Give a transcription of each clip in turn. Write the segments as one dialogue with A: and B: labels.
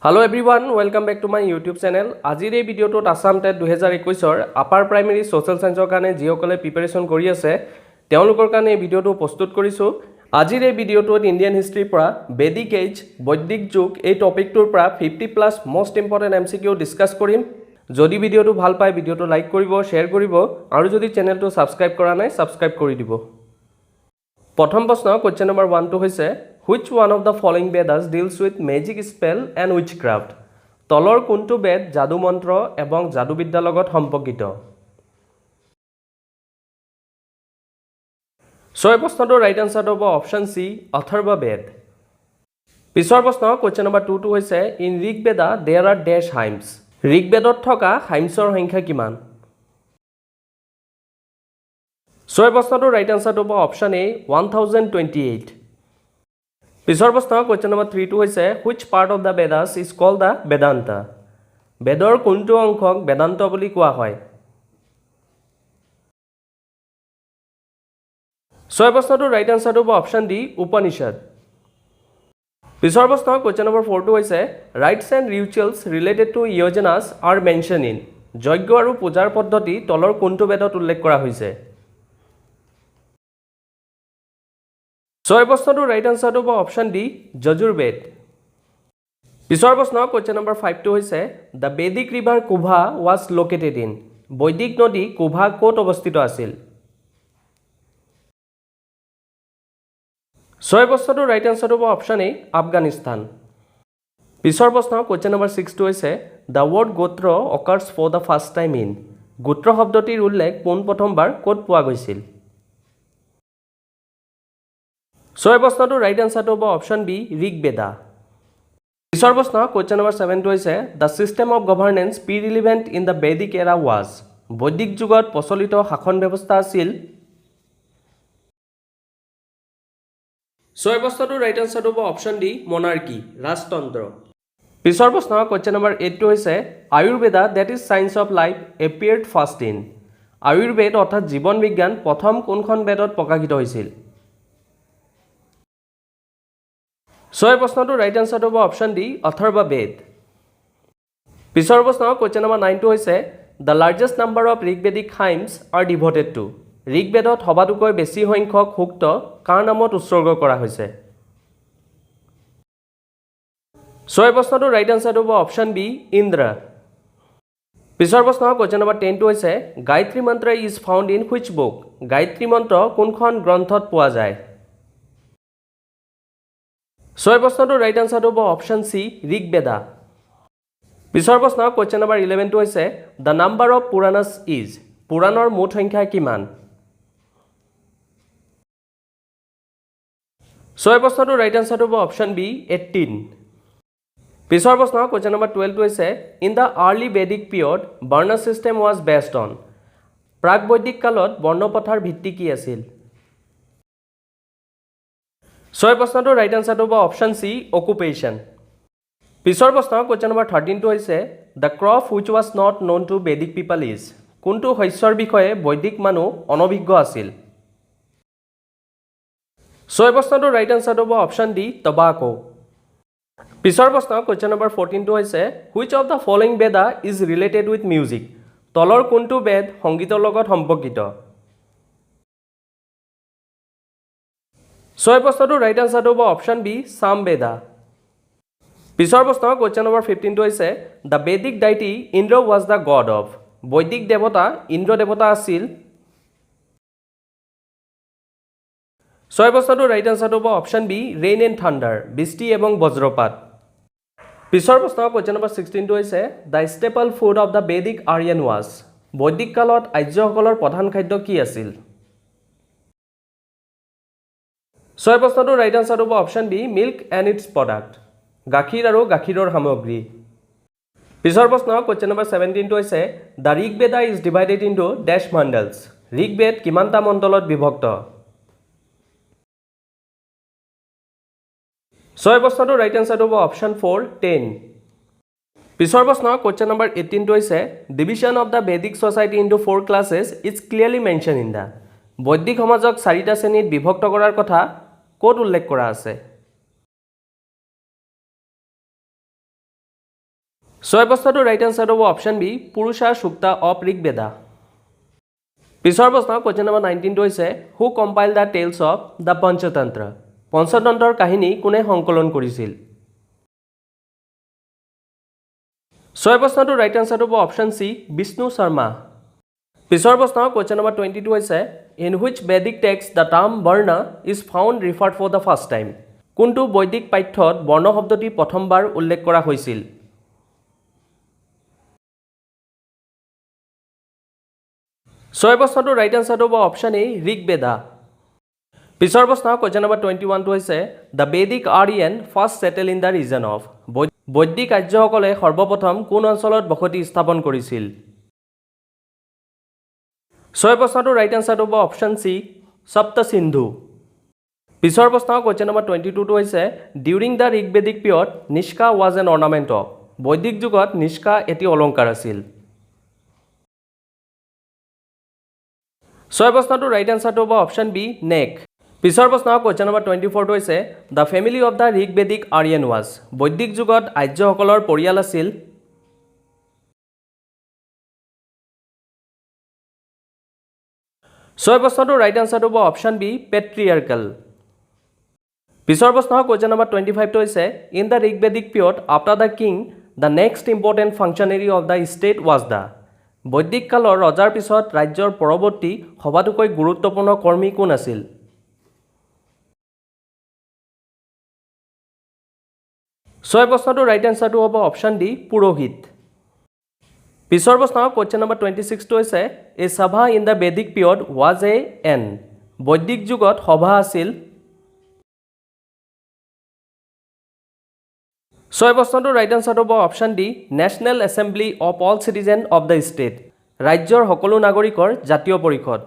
A: Hello everyone, welcome back to my YouTube channel. আজিৰ এই ভিডিঅ'টোত Assam TET 2021 upper primary social সায়েন্সৰ কাৰণে যিসকলে প্ৰিপাৰেচন কৰি আছে তেওঁলোকৰ কাৰণে এই ভিডিঅ'টো প্ৰস্তুত কৰিছো। আজিৰ এই ভিডিঅ'টোত ইণ্ডিয়ান হিষ্ট্ৰীৰ পৰা বেদিক এজ, বৈদিক যুগ এই টপিকটোৰ পৰা 50+ মোষ্ট ইম্পৰ্টেন্ট MCQ ডিসকাস কৰিম। যদি ভিডিঅ'টো ভাল পায় ভিডিঅ'টো লাইক কৰিব, শেয়াৰ কৰিব আৰু যদি চেনেলটো সাবস্ক্ৰাইব কৰা নাই সাবস্ক্ৰাইব কৰি দিব। প্ৰথম প্ৰশ্ন কোৱেশ্চন নম্বৰ 1 টো হৈছে Which one of the following Vedas deals with magic spell and witchcraft? তলৰ কোনটো বেদ জাদু মন্ত্ৰ এবং জাদু বিদ্যাৰ লগত সম্পৰ্কিত? ছয় প্ৰশ্নটোৰ ৰাইট আনসাৰ হ'ব অপচন সি অথৰ্ব বেদ। পিছৰ প্ৰশ্ন কোৱেশ্চন নম্বৰ 2 টো হৈছে in Rig Vedha there R dash Himes. Rig বেদত থকা হাইমছৰ সংখ্যা কিমান? ছয় প্ৰশ্নটোৰ ৰাইট আনসাৰ হ'ব অপচন এ 1028। পিছৰ প্ৰশ্ন কোৱেশ্চন নম্বৰ 3 টো হৈছে which part of the Vedas is called the Vedanta? বেদৰ কোনটো অংশক বেদান্ত বুলি কোৱা হয়? ছয় প্ৰশ্নটোৰ ৰাইট আনসাৰ হ'ব অপচন ডি উপনিষদ। পিছৰ প্ৰশ্ন কোৱেশ্চন নম্বৰ 4 টো হৈছে rites and rituals related to yojanas are mentioned in। যজ্ঞ আৰু পূজাৰ পদ্ধতি তলৰ কোনটো বেদত উল্লেখ কৰা হৈছে? ছয় প্ৰশ্নটোৰ ৰাইট আনসাৰ হ'ব অপচন ডি যজুৰ্বেদ। পিছৰ প্ৰশ্ন কোৱেশ্চন নম্বৰ 5 টো হৈছে the Vedic river Kubha was located in। বৈদিক নদী কুভা ক'ত অৱস্থিত আছিল? ছয় প্ৰশ্নটোৰ ৰাইট আনসাৰ হ'ব অপচন এ আফগানিস্তান। পিছৰ প্ৰশ্ন কোৱেশ্চন নম্বৰ 6 টো হৈছে the word গোত্ৰ occurs for the first time in। গোত্ৰ শব্দটিৰ উল্লেখ পোন প্ৰথমবাৰ ক'ত পোৱা গৈছিল? ছয় প্ৰশ্নটোৰ ৰাইট আনসাৰ হ'ব অপচন বি ঋগ বেদা। পিছৰ প্ৰশ্ন কোৱেশ্চন নম্বৰ 7 টো হৈছে the system of governance pre-relevant in the Vedic era was। বৈদিক যুগত প্ৰচলিত শাসন ব্যৱস্থা আছিল। ছয় প্ৰশ্নটোৰ ৰাইট আনসাৰ হ'ব অপচন ডি monarchy ৰাজতন্ত্ৰ। পিছৰ প্ৰশ্ন কোৱেশ্চন নম্বৰ 8 টো হৈছে Ayurveda that is science of life appeared first in। Ayurveda অৰ্থাৎ জীৱন বিজ্ঞান প্ৰথম কোনখন বেদত প্ৰকাশিত হৈছিল? ছয় প্ৰশ্নটোৰ ৰাইট আনসাৰ হ'ব অপচন ডি অথৰ্ব বেদ। পিছৰ প্ৰশ্ন কোৱেশ্চন নম্বৰ 9 টো হৈছে the largest number of ঋগবেদিক hymns are devoted to। ঋগবেদত সবাতোকৈ বেছি সংখ্যক সূক্ত কাৰ নামত উৎসৰ্গ কৰা হৈছে? ছয় প্ৰশ্নটোৰ ৰাইট আনসাৰ হ'ব অপচন বি ইন্দ্ৰ। পিছৰ প্ৰশ্ন কোৱেশ্চন নম্বৰ 10 টো হৈছে Gayatri Mantra is found in which book. Gayatri মন্ত্ৰ কোনখন গ্ৰন্থত পোৱা যায়? ছয় প্ৰশ্নটোৰ ৰাইট আনসাৰ হ'ব অপচন সি ঋগ বেদা। পিছৰ প্ৰশ্ন কোৱেশ্চন নম্বৰ 11 টো হৈছে the number of Puranas is। পুৰাণৰ মুঠ সংখ্যা কিমান? ছয় প্ৰশ্নটোৰ ৰাইট আনসাৰ হ'ব অপচন বি 18। পিছৰ প্ৰশ্ন কোৱেশ্চন নম্বৰ 12 টো হৈছে in the early Vedic period Varna system was based on। প্ৰাক বৈদিক কালত বৰ্ণপথাৰ ভিত্তি কি আছিল? ছয় প্ৰশ্নটোৰ ৰাইট আনসাৰ হ'ব অপচন সি অকুপেশ্যন। পিছৰ প্ৰশ্ন কোৱেশ্চন নম্বৰ 13 টো হৈছে the crop which was not known to Vedic people is। কোনটো শস্যৰ বিষয়ে বৈদিক মানুহ অনভিজ্ঞ আছিল? ছয় প্ৰশ্নটোৰ ৰাইট আনসাৰ হ'ব অপচন ডি tobacco। পিছৰ প্ৰশ্ন কোৱেশ্চন নম্বৰ 14 টো হৈছে which of the following Veda is related with music। তলৰ কোনটো বেদ সংগীতৰ লগত সম্পৰ্কিত? ছয় প্ৰশ্নটোৰ ৰাইট আনসাৰ হ'ব অপচন বি সাম বেদা। পিছৰ প্ৰশ্ন কোৱেশ্চন নম্বৰ 15 টো হৈছে the Vedic deity Indra was the god of। বৈদিক দেৱতা ইন্দ্ৰ দেৱতা আছিল। ছয় প্ৰশ্নটোৰ ৰাইট আনসাৰ হ'ব option B rain and thunder বৃষ্টি এবং বজ্ৰপাত। পিছৰ প্ৰশ্ন কোৱেশ্চন নম্বৰ 16 টো হৈছে the staple food of the Vedic Aryan was। বৈদিক কালত আৰ্যসকলৰ প্ৰধান খাদ্য কি আছিল? ছয় প্ৰশ্নটোৰ ৰাইট আনসাৰ হ'ব option B milk and its product গাখীৰ আৰু গাখীৰৰ সামগ্ৰী। পিছৰ প্ৰশ্ন কোৱেশ্চন নম্বৰ 17 টো হৈছে the Rig Vedha is divided into dash mandals। Rig বেদ কিমানটা মণ্ডলত বিভক্ত? ছয় প্ৰশ্নটোৰ ৰাইট আনসাৰ হ'ব অপচন 4 10। পিছৰ প্ৰশ্ন কোৱেশ্চন নম্বৰ 18 টো হৈছে division of the Vedic society into 4 classes is clearly mentioned in the। বৈদিক সমাজক 4টা শ্ৰেণীত বিভক্ত কৰাৰ কথা ক'ত উল্লেখ কৰা আছে? ছয় প্ৰশ্নটো ৰাইট এনসাৰ হ'ব option B Purusha Sukta of Rigveda পিছৰ প্ৰশ্ন কোৱেশ্চন নম্বৰ 19 টো হৈছে who compile the tales of the Panchatantra পঞ্চতন্ত্ৰৰ কাহিনী কোনে সংকলন কৰিছিল ছয় প্ৰশ্নটো ৰাইট এনসাৰ হ'ব অপশ্যন সি বিষ্ণু শৰ্মা পিছৰ প্ৰশ্ন কোৱেশ্চন নম্বৰ 22 হৈছে in which Vedic text the term varna is found referred for the first time কোনটো বৈদিক পাঠ্যত বৰ্ণ শব্দটি প্ৰথমবাৰ উল্লেখ কৰা হৈছিল ছয় প্ৰশ্নটো ৰাইট এনসাৰ হ'ব অপশ্যন এ ঋগ্বেদা পিছৰ প্ৰশ্ন কোৱেশ্চন নম্বৰ 21 টো হৈছে the Vedic Aryan first settle in the region of বৈদিক আৰ্যসকলে সৰ্বপ্ৰথম কোন অঞ্চলত বসতি স্থাপন কৰিছিল ছয় প্ৰশ্নটো ৰাইট এনসাৰ হ'ব অপশ্যন সি সপ্ত সিন্ধু পিছৰ প্ৰশ্ন কোৱেশ্চন নম্বৰ 22 টো হৈছে during the Rigvedic period nishka was an ornament of বৈদিক যুগত নিষ্কা এটি অলংকাৰ আছিল ছয় প্ৰশ্নটো ৰাইট এনসাৰ হ'ব অপশ্যন বি নেক পিছৰ প্ৰশ্ন কোৱেশ্চন নম্বৰ 24 টো হৈছে the family of the Rigvedic Aryan was বৈদিক যুগত আৰ্যসকলৰ পৰিয়াল আছিল ছয় প্ৰশ্নটো ৰাইট এনসাৰ হ'ব অপশ্যন বি পেট্ৰিয়াৰ্কেল পিছৰ প্ৰশ্ন কোৱেশ্চন নম্বৰ 25 টো হৈছে in the Rigvedic period after the king the next important functionary of the state was the বৈদিক কালৰ ৰজাৰ পিছত ৰাজ্যৰ পৰৱৰ্তী সবাতোকৈ গুৰুত্বপূৰ্ণ কৰ্মী কোন আছিল ছয় প্ৰশ্নটো ৰাইট এনসাৰটো হ'ব অপশ্যন ডি পুৰোহিত পিছৰ প্ৰশ্ন কোৱেশ্চন নম্বৰ 26 টো হৈছে a sabha in the Vedic period was an বৈদিক যুগত সভা আছিল ছয় প্ৰশ্নটো ৰাইট এনসাৰ হ'ব option D national assembly of all citizen of the state ৰাজ্যৰ সকলো নাগৰিকৰ জাতীয় পৰিষদ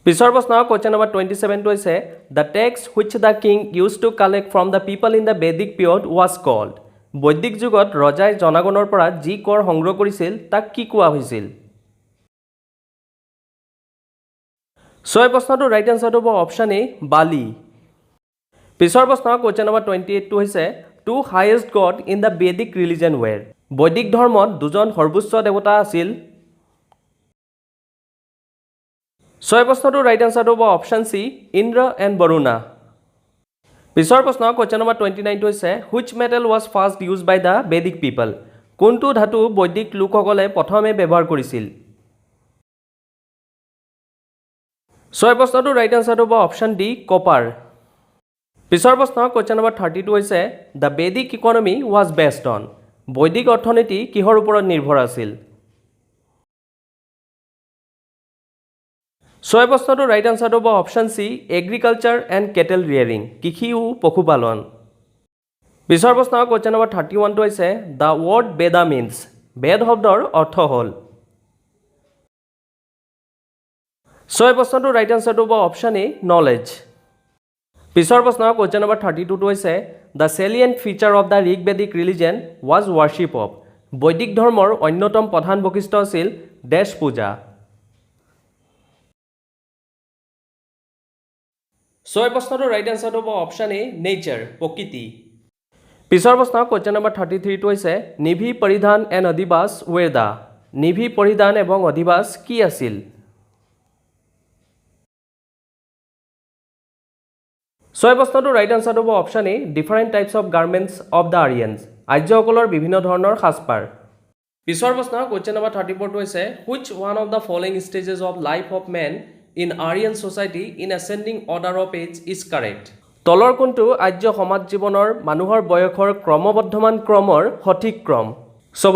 A: পিছৰ প্ৰশ্ন কোৱেশ্চন নম্বৰ 27 টো হৈছে the tax which the king use to collect from the people in the Vedic period was called বৈদিক যুগত ৰজাই জনগণৰ পৰা যি কৰ সংগ্ৰহ কৰিছিল তাক কি কোৱা হৈছিল ছয় প্ৰশ্নটো ৰাইট এনসাৰ হ'ব অপশ্যন এ বালি পিছৰ প্ৰশ্ন কোৱেশ্চন নম্বৰ 28 টো হৈছে two highest god in the Vedic religion were বৈদিক ধৰ্মত দুজন সৰ্বোচ্চ দেৱতা আছিল ছয় প্ৰশ্নটো ৰাইট এনসাৰ হ'ব option C Indra and Varuna পিছৰ প্ৰশ্ন কোৱেশ্চন নম্বৰ 29 টো হৈছে which metal was first use by the Vedic people কোনটো ধাতু বৈদিক লোকসকলে প্ৰথমে ব্যৱহাৰ কৰিছিল ছয় প্ৰশ্নটো ৰাইট এনসাৰ হ'ব অপশ্যন ডি কপাৰ পিছৰ প্ৰশ্ন কোৱেশ্চন নম্বৰ 32 হৈছে the Vedic economy was based on বৈদিক অৰ্থনীতি কিহৰ ওপৰত নিৰ্ভৰ আছিল ছয় প্ৰশ্নটো ৰাইট এনসাৰ হ'ব option C agriculture and cattle rearing কৃষি ও পশুপালন পিছৰ প্ৰশ্ন কোৱেশ্চন নম্বৰ 31 টো হৈছে the word Veda means Veda শব্দৰ অৰ্থ হ'ল ছয় প্ৰশ্নটো ৰাইট এনসাৰ হ'ব অপশ্যন এ নলেজ পিছৰ প্ৰশ্ন কোৱেশ্চন নম্বৰ 32 টো হৈছে the salient feature of the Rigvedic religion was worship of বৈদিক ধৰ্মৰ অন্যতম প্ৰধান বৈশিষ্ট্য আছিল দেশ পূজা ছয় প্ৰশ্নটো ৰাইট এনসাৰ হ'ব অপশ্যন এ নেচাৰ প্ৰকৃতি পিছৰ প্ৰশ্ন কোৱেশ্চন নম্বৰ 33 টো হৈছে নিভি পৰিধান এণ্ড অধিবাস ৱেৰ দা নিভি পৰিধান এবং অধিবাস কি আছিল ছয় প্ৰশ্নটো ৰাইট এনসাৰ হ'ব option A different types of garments of the Aryans আৰ্যসকলৰ বিভিন্ন ধৰণৰ সাজপাৰ পিছৰ প্ৰশ্ন কোৱেশ্চন নম্বৰ 34 টো হৈছে which one of the following stages of life of men in Aryan society in ascending order of age is correct তলৰ কোনটো আৰ্য সমাজ জীৱনৰ মানুহৰ বয়সৰ ক্ৰমবৰ্ধমান ক্ৰমৰ সঠিক ক্ৰম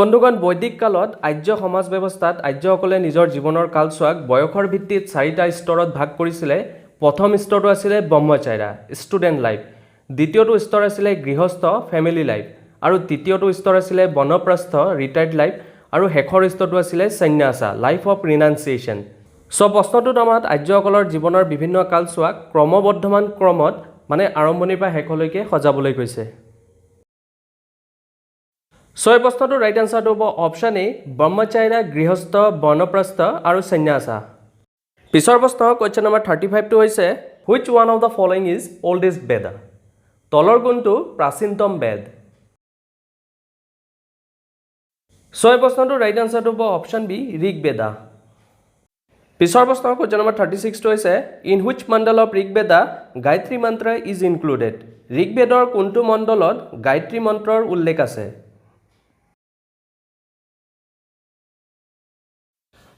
A: বন্ধুগণ বৈদিক কালত আৰ্য সমাজ ব্যৱস্থাত আৰ্যসকলে নিজৰ জীৱনৰ কালছোৱাক বয়সৰ ভিত্তিত 4টা স্তৰত ভাগ কৰিছিলে প্ৰথম স্তৰটো আছিল ব্ৰহ্মচাৰ্য ষ্টুডেণ্ট লাইফ দ্বিতীয়টো স্তৰ আছিল গৃহস্থ ফেমিলি লাইফ আৰু তৃতীয়টো স্তৰ আছিল বনপ্ৰস্থ ৰিটায়াৰ্ড লাইফ আৰু শেষৰ স্তৰটো আছিল সন্ন্যাসা লাইফ অফ ৰিনাউন্সিয়েশ্যন প্ৰশ্নটোত আমাক আৰ্যসকলৰ জীৱনৰ বিভিন্ন কালছোৱাক ক্ৰমবৰ্ধমান ক্ৰমত মানে আৰম্ভণিৰ পৰা শেষলৈকে সজাবলৈ কৈছে ছয় প্ৰশ্নটো ৰাইট এনসাৰটো হ'ব অপশ্যন এ ব্ৰহ্মচাৰ্য গৃহস্থ বনপ্ৰস্থ আৰু সন্ন্যাসা পিছৰ প্ৰশ্ন কোৱেশ্চন নম্বৰ 35 টো হৈছে which one of the following is oldest Veda তলৰ কোনটো প্ৰাচীনতম বেদ ছয় প্ৰশ্নটোৰ ৰাইট আনচাৰটো হ'ব অপশ্যন বি ঋগবেদা। পিছৰ প্ৰশ্ন কুৱেশ্যন নম্বৰ 36টো হৈছে in which mandala of Rigveda Gayatri Mantra is included. ঋগবেদৰ কোনটো মণ্ডলত গায়ত্ৰী মন্ত্ৰৰ উল্লেখ আছে?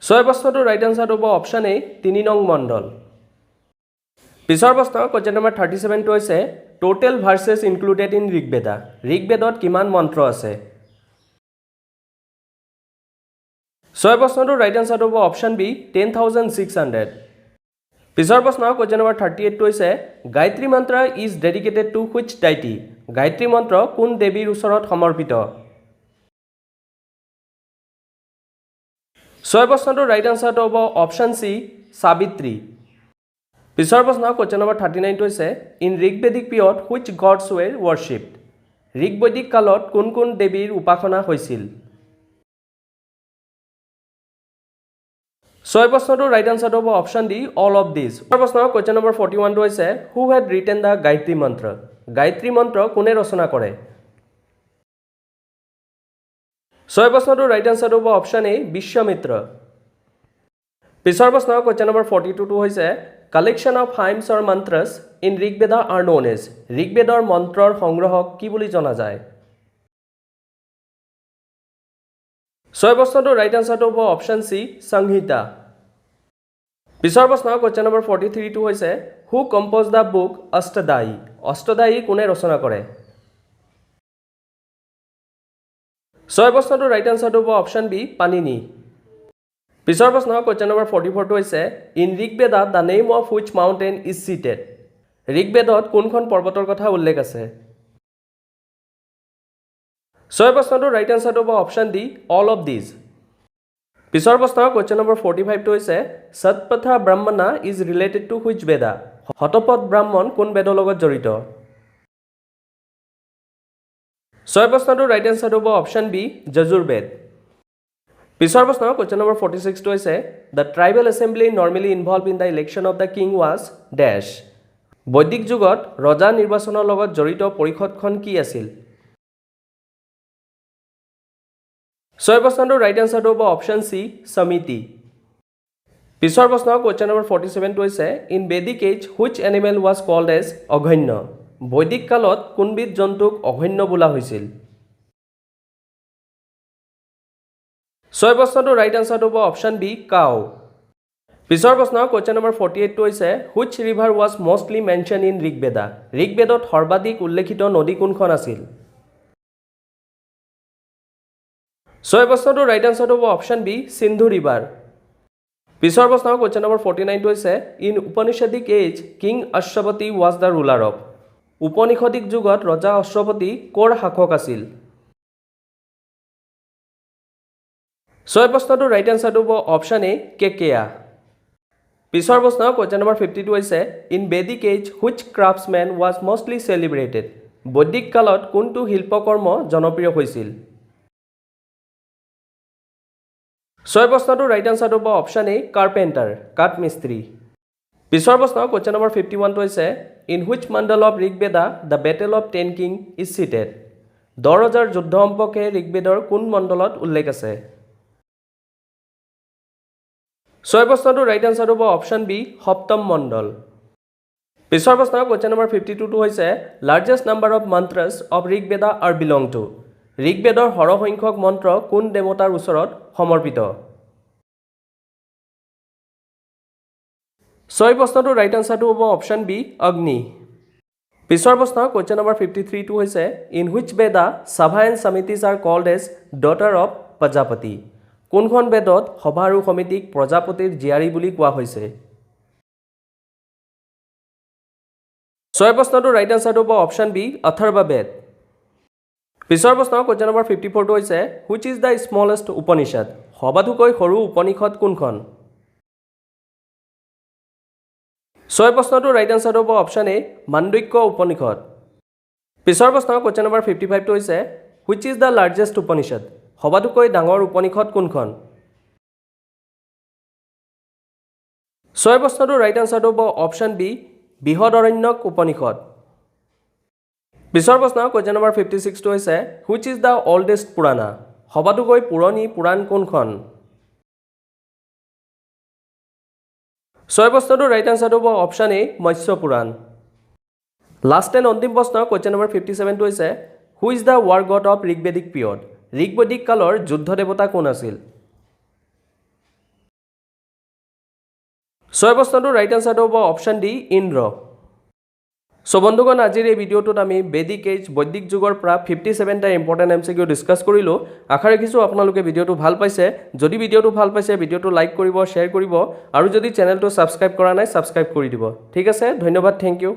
A: ছয় প্ৰশ্নটোৰ ৰাইট আনচাৰটো হ'ব অপশ্যন এ 3 নং মণ্ডল। পিছৰ প্ৰশ্ন কুৱেশ্যন নম্বৰ 37টো হৈছে total versus included in Rigveda. ঋগবেদত কিমান মন্ত্ৰ আছে? ছয় প্ৰশ্নটোৰ ৰাইট আনচাৰটো হ'ব অপশ্যন বি 10,600। পিছৰ প্ৰশ্ন কুৱেশ্যন নম্বৰ 38টো হৈছে Gayatri Mantra is dedicated to which deity. Gayatri Mantra কোন দেৱীৰ ওচৰত সমৰ্পিত? ছয় প্ৰশ্নটোৰ ৰাইট আনচাৰটো হ'ব অপশ্যন চি সাবিত্ৰী। পিছৰ প্ৰশ্ন কুৱেশ্যন নম্বৰ 39টো হৈছে ইন ঋগবেদিক পিৰিয়ড হুইচ গডছ ৱেৰ ৱৰ্শ্বিপড। ঋগবৈদিক কালত কোন কোন দেৱীৰ উপাসনা হৈছিল? ছয় প্ৰশ্নটোৰ ৰাইট আনচাৰটো হ'ব option D all of these. প্ৰশ্ন কুৱেশ্যন নম্বৰ 41টো হৈছে হু হেড ৰিটেন দ্য গায়ত্ৰী মন্ত্ৰ। গায়ত্ৰী মন্ত্ৰ কোনে ৰচনা কৰে? ছয় প্ৰশ্নটোৰ ৰাইট আনচাৰটো হ'ব অপশ্যন এ বিশ্বমিত্ৰ। পিছৰ প্ৰশ্ন কুৱেশ্যন নম্বৰ 42টো হৈছে collection of hymns or mantras in Rigveda are known as. ঋগবেদৰ মন্ত্ৰৰ সংগ্ৰহক কি বুলি জনা যায়? ছয় প্ৰশ্নটোৰ ৰাইট আনচাৰটো হ'ব অপশ্যন চি সংহিতা। পিছৰ প্ৰশ্ন কুৱেশ্যন নম্বৰ 43টো হৈছে হু কম্প'জ দ্য বুক অষ্টদায়ী। অষ্টদায়ী কোনে ৰচনা কৰে? ছয় প্ৰশ্নটোৰ ৰাইট আনচাৰটো হ'ব অপশ্যন বি পানিনি। পিছৰ প্ৰশ্ন কুৱেশ্যন নম্বৰ 44টো হৈছে in Rigveda the name of which mountain is cited. ঋগবেদত কোনখন পৰ্বতৰ কথা উল্লেখ আছে? ছয় প্ৰশ্নটোৰ ৰাইট আনচাৰটো হ'ব option D all of these. পিছৰ প্ৰশ্ন কুৱেশ্যন নম্বৰ 45টো হৈছে সতপথা ব্ৰাহ্মণা ইজ ৰিলেটেড টু হুইচ বেদা। শতপথ ব্ৰাহ্মণ কোন বেদৰ লগত জড়িত? ছয় প্ৰশ্নটোৰ ৰাইট আনচাৰটো হ'ব অপশ্যন বি যজুৰ্বেদ। পিছৰ প্ৰশ্ন কুৱেশ্যন নম্বৰ 46টো হৈছে the tribal assembly normally involve in the election of the king was dash. বৈদিক যুগত ৰজা নিৰ্বাচনৰ লগত জড়িত পৰিষদখন কি আছিল? ছয় প্ৰশ্নটোৰ ৰাইট আনচাৰটো হ'ব অপশ্যন চি সমিতি। পিছৰ প্ৰশ্ন কুৱেশ্যন নম্বৰ 47টো হৈছে in Vedic age which animal was called as aghanya. বৈদিক কালত কোনবিধ জন্তুক অঘন্য বোলা হৈছিল? ছয় প্ৰশ্নটোৰ ৰাইট আনচাৰটো হ'ব অপশ্যন বি কাউ। পিছৰ প্ৰশ্ন কুৱেশ্যন নম্বৰ 48টো হৈছে which river was mostly mention in Rigveda. ঋগবেদত সৰ্বাধিক উল্লেখিত নদী কোনখন আছিল? ছয় প্ৰশ্নটোৰ ৰাইট আনচাৰটো হ'ব অপশ্যন বি সিন্ধু ৰিভাৰ। পিছৰ প্ৰশ্ন কুৱেশ্যন নম্বৰ 49টো হৈছে in Upanishadic age king Ashvapati was the ruler of. উপনিষদিক যুগত ৰজা অশ্বপতি ক'ৰ শাসক আছিল? ছয় প্ৰশ্নটোৰ ৰাইট আনচাৰটো হ'ব অপশ্যন এ কেকেয়া। পিছৰ প্ৰশ্ন কুৱেশ্যন নম্বৰ 52 হৈছে in Vedic age which craftsmen was mostly celebrated. বৈদিক কালত কোনটো শিল্পকৰ্ম জনপ্ৰিয় হৈছিল? ছয় প্ৰশ্নটোৰ ৰাইট আনচাৰটো হ'ব অপশ্যন এ কাৰ্পেণ্টাৰ কাঠ মিস্ত্ৰী। পিছৰ প্ৰশ্ন কুৱেশ্যন নম্বৰ 51টো হৈছে in which mandala of Rigveda the battle of 10 king is cited. 10 ৰজাৰ যুদ্ধ সম্পৰ্কে ঋগবেদৰ কোন মণ্ডলত উল্লেখ আছে? ছয় প্ৰশ্নটোৰ ৰাইট আনচাৰটো হ'ব অপশ্যন বি সপ্তম মণ্ডল। পিছৰ প্ৰশ্ন কুৱেশ্যন নম্বৰ 52টো হৈছে largest number of mantras of Rigveda are belong to. ঋগবেদৰ সৰহসংখ্যক মন্ত্ৰ কোন দেৱতাৰ ওচৰত সমৰ্পিত? ছয় প্ৰশ্নটোৰ ৰাইট আনচাৰটো হ'ব অপশ্যন বি অগ্নি। পিছৰ প্ৰশ্ন কুৱেশ্যন নম্বৰ 53টো হৈছে in which Veda sabha and samitis are called as daughter of Prajapati. কোনখন বেদত সভা আৰু সমিতিক প্ৰজাপতিৰ জীয়াৰী বুলি কোৱা হৈছে? ছয় প্ৰশ্নটোৰ ৰাইট আনচাৰটো হ'ব অপশ্যন বি অথৰ্ব বেদ। পিছৰ প্ৰশ্ন কুৱেশ্যন নম্বৰ 54টো হৈছে which is the smallest Upanishad. সবাতোকৈ সৰু উপনিষদ কোনখন? ছয় প্ৰশ্নটোৰ ৰাইট আনচাৰটো হ'ব অপশ্যন এ মাণ্ডুক্য উপনিষদ। পিছৰ প্ৰশ্ন কুৱেশ্যন নম্বৰ 55টো হৈছে which is the largest Upanishad. সবাতোকৈ ডাঙৰ উপনিষদ কোনখন? ছয় প্ৰশ্নটোৰ ৰাইট আনচাৰটো হ'ব অপশ্যন বি বৃহদৰণ্যক উপনিষদ। পিছৰ প্ৰশ্ন কুৱেশ্যন নম্বৰ 56টো হৈছে হুইচ ইজ দ্য অল্ডেষ্ট পুৰাণা। সবাতোকৈ পুৰণি পুৰাণ কোনখন 6 প্ৰশ্নটোৰ ৰাইট আনসাৰটো হ'ব অপচন এ মৎস্য পুৰাণ লাষ্ট এণ্ড অন্তিম প্ৰশ্ন কোৱেশ্চন নম্বৰ 57 টো হৈছে who is the war god of Rigvedic period ঋগবেদিক কালৰ যুদ্ধ দেৱতা কোন আছিল 6 প্ৰশ্নটোৰ ৰাইট আনসাৰটো হ'ব অপচন ডি ইন্দ্ৰ সো বন্ধুগণ আজিৰ এই ভিডিঅ'টোত আমি বেদিক এজ বৈদিক যুগৰ পৰা 57টা ইম্পৰ্টেন্ট এমসিকিউ ডিসকাস কৰিলো আশা ৰাখিছো আপোনালোকে ভিডিঅ'টো ভাল পাইছে যদি ভিডিঅ'টো ভাল পাইছে ভিডিঅ'টো লাইক কৰিব শ্বেয়াৰ কৰিব আৰু যদি চেনেলটো সাবস্ক্ৰাইব কৰা নাই সাবস্ক্ৰাইব কৰি দিব ঠিক আছে ধন্যবাদ থ্যাংক ইউ